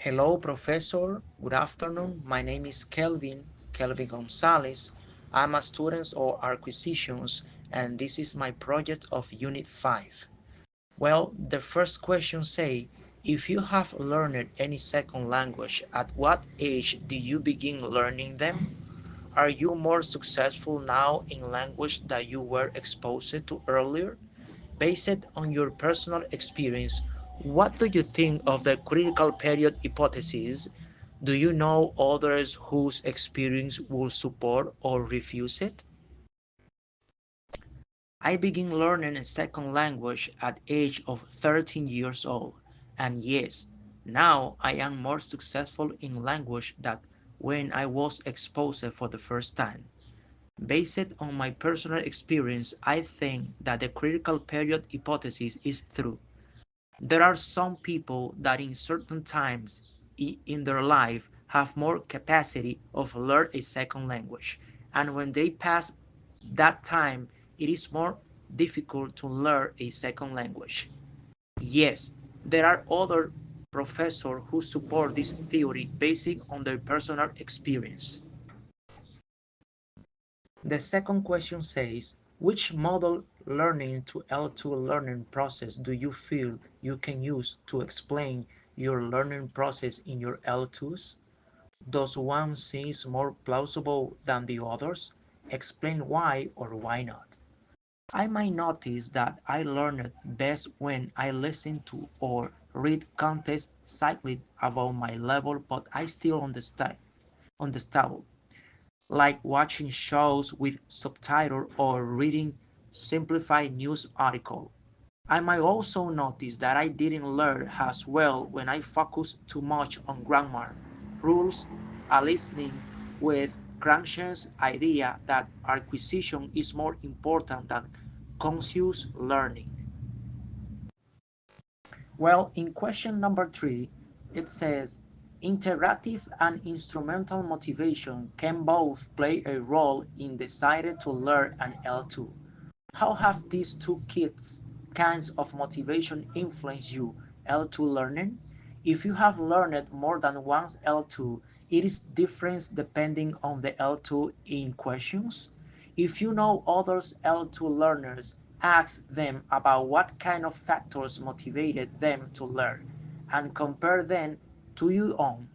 Hello, Professor. Good afternoon. My name is Kelvin Gonzalez. I'm a student of acquisitions, and this is my project of Unit 5. Well, the first question say, if you have learned any second language, at what age do you begin learning them? Are you more successful now in language that you were exposed to earlier? Based on your personal experience, what do you think of the critical period hypothesis? Do you know others whose experience will support or refuse it? I began learning a second language at age of 13 years old, and yes, now I am more successful in language than when I was exposed for the first time. Based on my personal experience, I think that the critical period hypothesis is true. There are some people that in certain times in their life have more capacity of learn a second language, and when they pass that time, it is more difficult to learn a second language. Yes, there are other professors who support this theory based on their personal experience. The second question says, which model learning to L2 learning process do you feel you can use to explain your learning process in your L2s? Does one seem more plausible than the others? Explain why or why not. I might notice that I learned best when I listen to or read content slightly above my level, but I still understand, like watching shows with subtitles or reading simplified news articles. I might also notice that I didn't learn as well when I focused too much on grammar, rules, and listening with Cranston's idea that acquisition is more important than conscious learning. Well, in question number 3, it says, interactive and instrumental motivation can both play a role in deciding to learn an L2. How have these two kinds of motivation influenced you, L2 learning? If you have learned more than once L2, it is different depending on the L2 in questions. If you know others L2 learners, ask them about what kind of factors motivated them to learn and compare them to your own.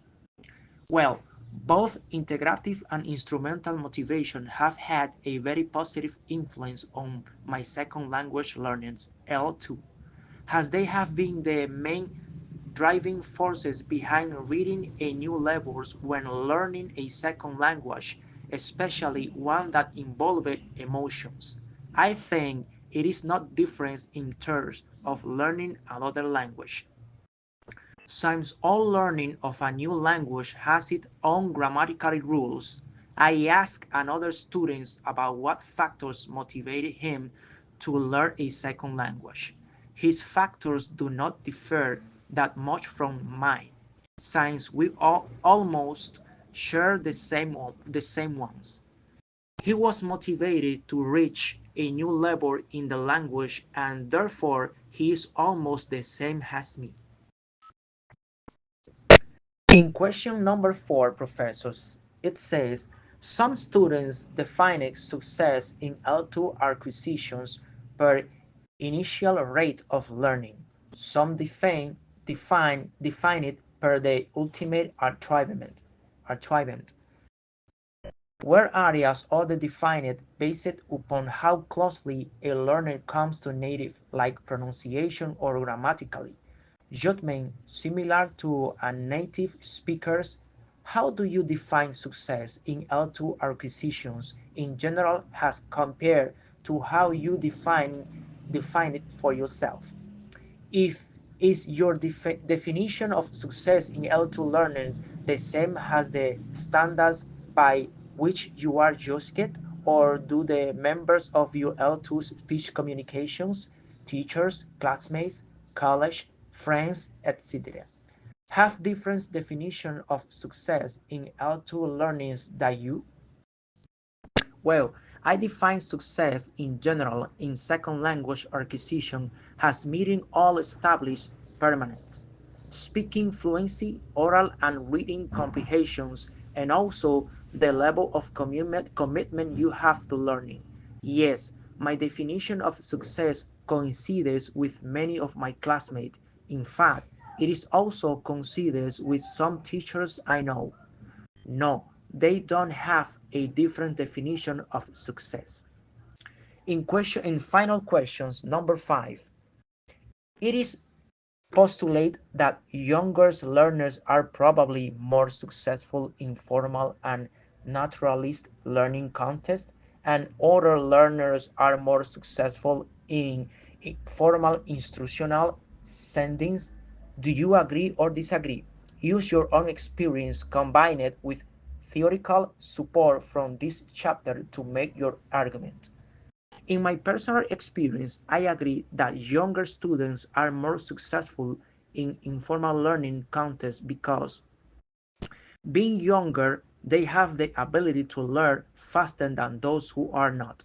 Well, both integrative and instrumental motivation have had a very positive influence on my second language learnings, L2, as they have been the main driving forces behind reading a new levels when learning a second language, especially one that involved emotions. I think it is not different in terms of learning another language. Since all learning of a new language has its own grammatical rules, I asked another student about what factors motivated him to learn a second language. His factors do not differ that much from mine, since we all almost share the same ones. He was motivated to reach a new level in the language, and therefore he is almost the same as me. In question number 4, professors, it says some students define success in L2 acquisitions per initial rate of learning. Some define it per the ultimate achievement, where areas are defined based upon how closely a learner comes to native, like pronunciation or grammatically. Judgment similar to a native speaker's. How do you define success in L2 acquisitions in general as compared to how you define it for yourself? If is your definition of success in L2 learning the same as the standards by which you are judged, or do the members of your L2 speech communications, teachers, classmates, college, friends, etc., have different definition of success in L2 learnings than you? Well, I define success in general in second language acquisition as meeting all established permanents. speaking fluency, oral and reading comprehensions, and also the level of commitment you have to learning. Yes, my definition of success coincides with many of my classmates. In fact, it is also coincides with some teachers I know. No, they don't have a different definition of success. In final questions, number 5, it is postulate that younger learners are probably more successful in formal and naturalist learning contests, and older learners are more successful in formal instructional settings. Do you agree or disagree? Use your own experience combined with theoretical support from this chapter to make your argument. In my personal experience, I agree that younger students are more successful in informal learning contests because being younger, they have the ability to learn faster than those who are not.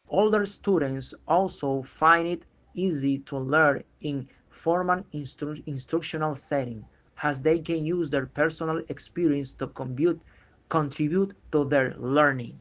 Older students also find it easy to learn in formal instructional setting as they can use their personal experience to contribute to their learning.